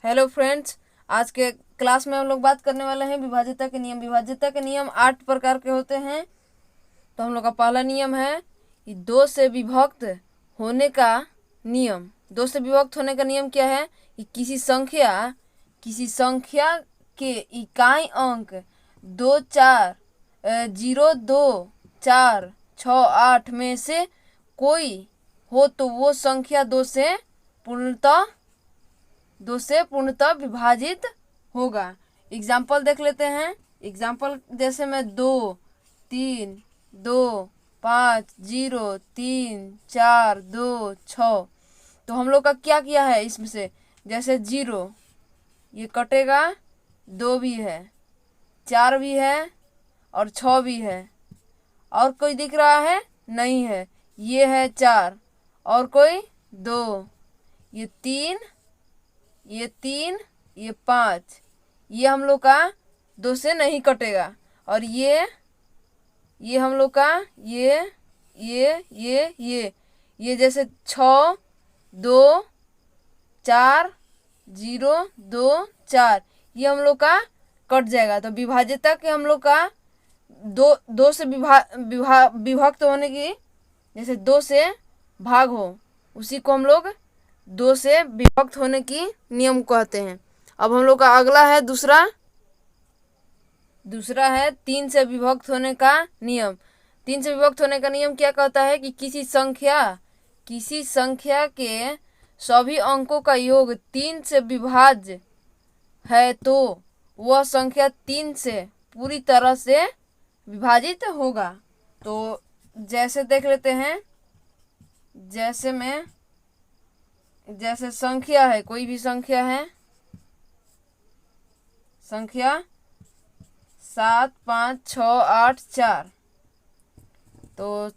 Hello friends, आज के class में हम लोग बात करने वाले हैं विभाज्यता के नियम। विभाज्यता के नियम 8 प्रकार के होते हैं। तो हम लोग का पहला नियम है कि दो से विभक्त होने का नियम। दो से विभक्त होने का नियम क्या है कि किसी संख्या के इकाई अंक 2 4 0 2 4 6 8 में से कोई हो तो वो संख्या दो से पूर्णतः विभाजित होगा। एग्जाम्पल देख लेते हैं। एग्जाम्पल जैसे में 2 3 2 5 0 3 4 2 6। तो हम लोग का क्या किया है इसमें से, जैसे 0 ये कटेगा, 2 भी है, 4 भी है और 6 भी है। और कोई दिख रहा है? नहीं है। ये है 4 और कोई 2, ये 3, ये 3, ये 5। ये हम लोग का 2 से नहीं कटेगा। और ये हम लोग का ये जैसे 6 2 4 0 2 4, ये हम लोग का कट जाएगा। तो विभाज्यता के हम लोग का दो से विभक्त होने की, जैसे 2 से भाग हो, उसी को हम लोग 2 से विभक्त होने की नियम कहते हैं। अब हम लोग का अगला है दूसरा है 3 से विभक्त होने का नियम। 3 से विभक्त होने का नियम क्या कहता है कि किसी संख्या के सभी अंकों का योग 3 से विभाज्य है तो वह संख्या 3 से पूरी तरह से विभाजित होगा। तो जैसे देख लेते हैं, जैसे संख्या है, कोई भी संख्या है, संख्या 7 5 6 8 4। तो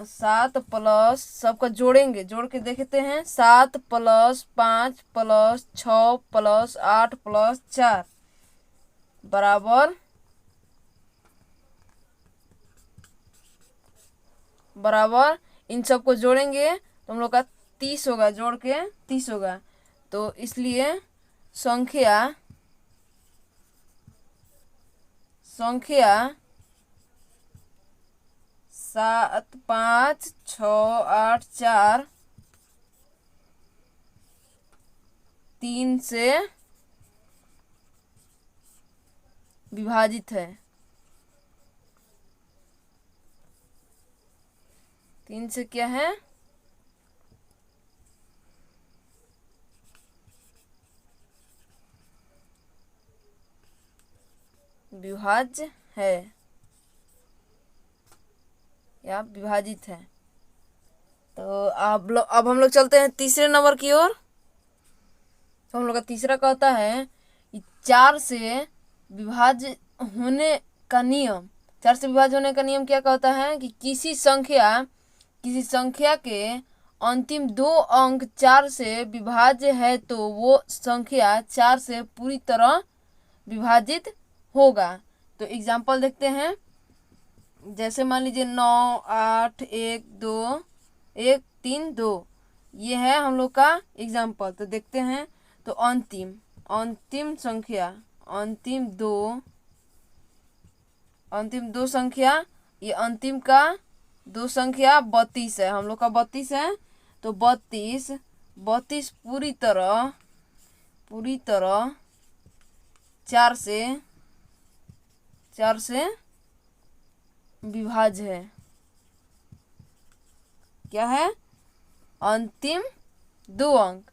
7 प्लस, सबका जोड़ेंगे, जोड़ के देखते हैं। 7 प्लस 5 प्लस 6 प्लस 8 प्लस 4 बराबर इन सबको जोड़ेंगे तो हम लोग का 30 होगा, जोड़ के 30 होगा। तो इसलिए संख्या 7 5 6 8 4 3 से विभाजित है। 3 से क्या है? विभाज्य है या विभाजित है। तो अब हम लोग चलते हैं तीसरे नंबर की ओर। तो हम लोग का तीसरा कहता है कि 4 से विभाज्य होने का नियम। 4 से विभाज्य होने का नियम क्या कहता है कि किसी संख्या के अंतिम 2 अंक 4 से विभाज्य है तो वो संख्या 4 से पूरी तरह विभाजित होगा। तो एग्जाम्पल देखते हैं। जैसे मान लीजिए 9 8 1 2 1 3 2, ये है हम लोग का एग्जाम्पल। तो देखते हैं। तो अंतिम संख्या, अंतिम दो संख्या, ये अंतिम का 2 संख्या 32 है, हम लोग का 32 है। तो 32 पूरी तरह 4 से विभाज्य है। क्या है? अंतिम दो अंक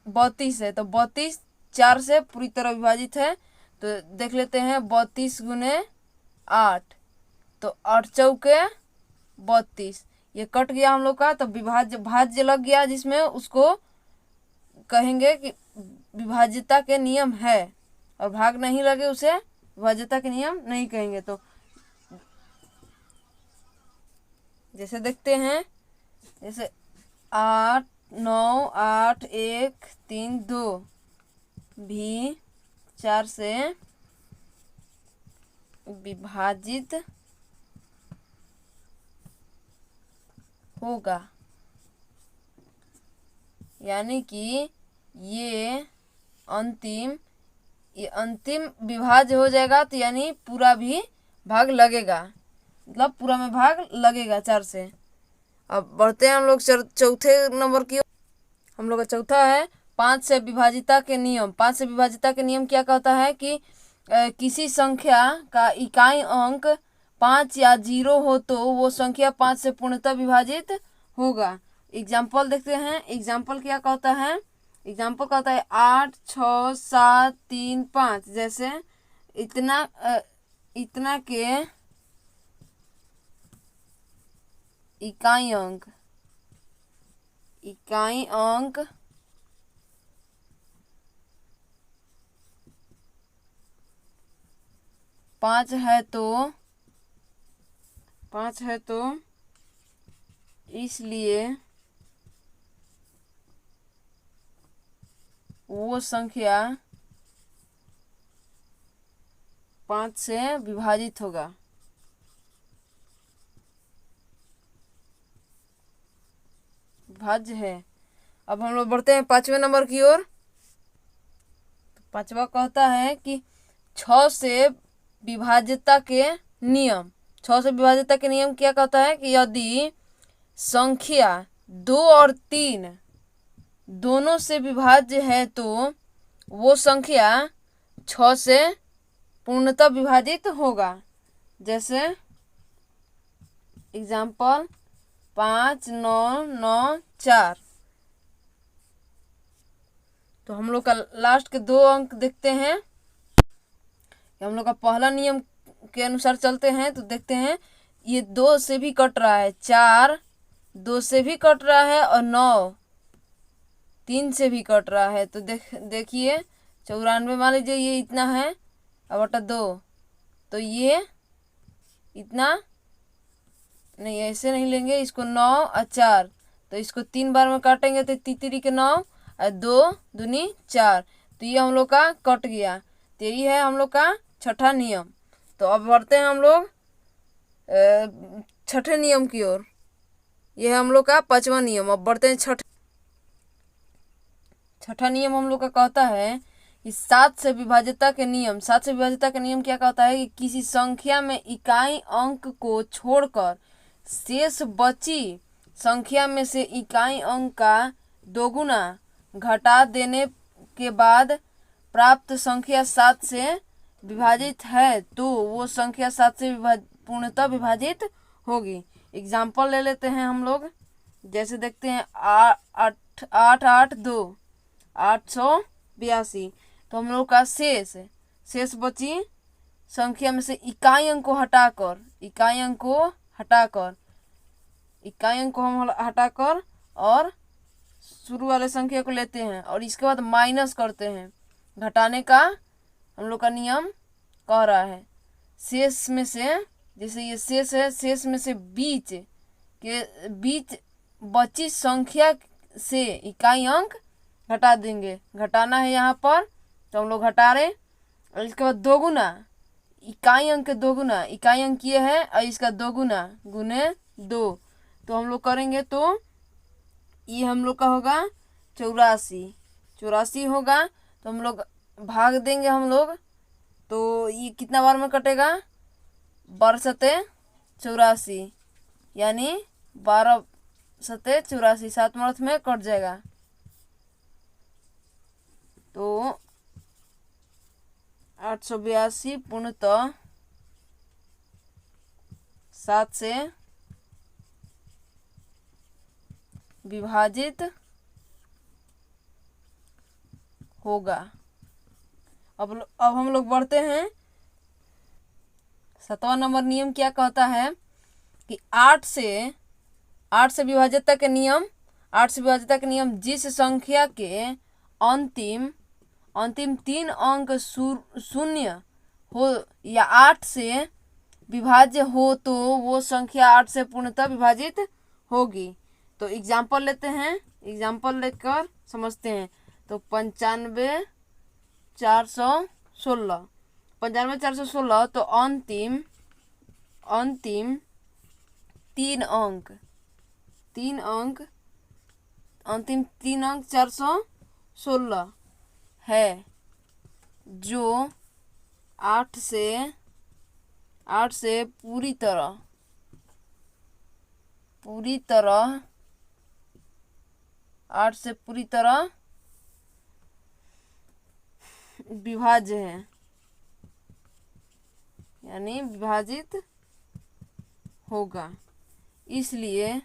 32 है। तो 32 4 से पूरी तरह विभाजित है। तो देख लेते हैं, 32 गुने 8, तो 8 चौके 32, ये कट गया हम लोग का। तो भाज्य लग गया, जिसमें उसको कहेंगे कि विभाज्यता के नियम है, और भाग नहीं लगे उसे विभाज्यता के नियम नहीं कहेंगे। तो जैसे देखते हैं, जैसे 8 9 8 1 3 2 भी 4 से विभाजित होगा। यानी कि ये अंतिम विभाज्य हो जाएगा, तो यानी पूरा भी भाग लगेगा, मतलब पूरा में भाग लगेगा 4 से। अब बढ़ते हैं हम लोग चौथे नंबर की। हम लोग का चौथा है 5 से विभाजिता के नियम। 5 से विभाजिता के नियम क्या कहता है कि किसी संख्या का इकाई अंक 5 या 0 हो तो वो संख्या 5 से पूर्णतः विभाजित होगा। एग्जाम्पल देखते हैं। एग्जाम्पल क्या कहता है? एग्जाम्पल कहता है 8, 6, 7, 3, 5। जैसे इतना के इकाई अंक 5 है तो इसलिए वो संख्या 5 से विभाजित होगा। विभाज्य है। अब हम लोग बढ़ते हैं 5वें नंबर की ओर। तो 5वां कहता है कि 6 से विभाज्यता के नियम। 6 से विभाज्यता के नियम क्या कहता है कि यदि संख्या 2 और 3 दोनों से विभाज्य है तो वो संख्या 6 से पूर्णतः विभाजित होगा। जैसे एग्जाम्पल 5, 9, 9, 4। तो हम लोग का लास्ट के 2 अंक देखते हैं। हम लोग का पहला नियम के अनुसार चलते हैं तो देखते हैं ये 2 से भी कट रहा है, 4 2 से भी कट रहा है और 9 3 से भी कट रहा है। तो देखिए 94 मान लीजिए ये इतना है और बटा 2, तो ये इतना नहीं, ऐसे नहीं लेंगे इसको। 9 और 4, तो इसको 3 बार में काटेंगे तो 3 के 9 और 2 दूनी 4, तो ये हम लोग का कट गया। तो यही है हम लोग का छठा नियम। तो अब बढ़ते हैं हम लोग छठे नियम की ओर। यह है हम लोग का 5वां नियम। अब बढ़ते हैं छठा नियम हम लोग का कहता है कि 7 से विभाज्यता के नियम। 7 से विभाज्यता के नियम क्या कहता है कि किसी संख्या में इकाई अंक को छोड़कर शेष बची संख्या में से इकाई अंक का दोगुना घटा देने के बाद प्राप्त संख्या 7 से विभाजित है तो वो संख्या 7 से पूर्णतः विभाजित होगी। एग्जाम्पल ले लेते हैं हम लोग। जैसे देखते हैं 8, 8, 2 882। तो हम लोग का शेष बची संख्या में से इकाई अंक को हम हटाकर और शुरू वाले संख्या को लेते हैं और इसके बाद माइनस करते हैं। घटाने का हम लोग का नियम कह रहा है। शेष में से, जैसे ये शेष है, शेष में से बीच बची संख्या से इकाई अंक घटा देंगे। घटाना है यहाँ पर, तो हम लोग घटा रहे। और इसके बाद दोगुना, इकाई अंक के दोगुना, इकाई अंक ये है और इसका दोगुना गुने 2, तो हम लोग करेंगे तो ये हम लोग का होगा 84 होगा। तो हम लोग भाग देंगे हम लोग, तो ये कितना बार में कटेगा? 12 सते 84, यानी 12 सते 84, 7 अर्थ में कट जाएगा। तो 882 पूर्णतः 7 से विभाजित होगा। अब हम लोग बढ़ते हैं 7वां नंबर नियम क्या कहता है कि 8 से विभाज्यता के नियम। 8 से विभाज्यता के नियम, जिस संख्या के अंतिम 3 अंक 0 हो या 8 से विभाज्य हो तो वो संख्या 8 से पूर्णतः विभाजित होगी। तो एग्जाम्पल लेते हैं। एग्जाम्पल लेकर समझते हैं। तो 95 416, तो अंतिम 3 अंक अंतिम 3 अंक 416 है, जो 8 से पूरी तरह 8 से पूरी तरह विभाज्य है, यानी विभाजित होगा। इसलिए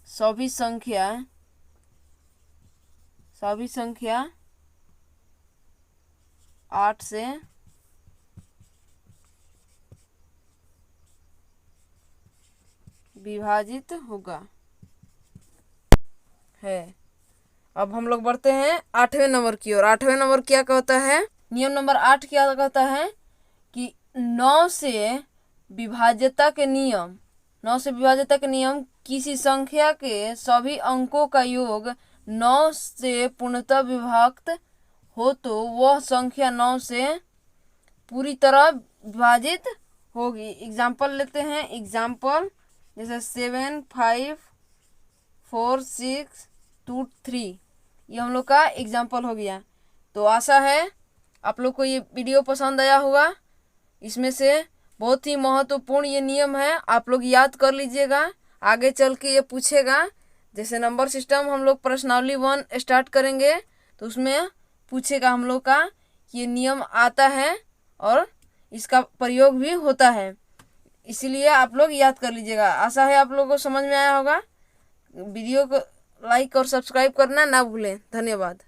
सभी संख्या 8 से विभाजित होगा है। अब हम लोग बढ़ते हैं 8वें नंबर की ओर। 8वें नंबर क्या कहता है? नियम नंबर 8 क्या कहता है कि 9 से विभाज्यता के नियम किसी संख्या के सभी अंकों का योग 9 से पूर्णतः विभक्त हो तो वह संख्या 9 से पूरी तरह विभाजित होगी। एग्जाम्पल लेते हैं। एग्जाम्पल जैसे 7, 5, 4, 6, 2, 3, ये हम लोग का एग्जाम्पल हो गया। तो आशा है आप लोग को ये वीडियो पसंद आया होगा। इसमें से बहुत ही महत्वपूर्ण ये नियम है, आप लोग याद कर लीजिएगा। आगे चल के ये पूछेगा, जैसे नंबर सिस्टम हम लोग प्रश्नावली 1 स्टार्ट करेंगे तो उसमें पूछेगा हम लोग का ये नियम आता है और इसका प्रयोग भी होता है, इसीलिए आप लोग याद कर लीजिएगा। आशा है आप लोगों को समझ में आया होगा। वीडियो को लाइक और सब्सक्राइब करना ना भूलें। धन्यवाद।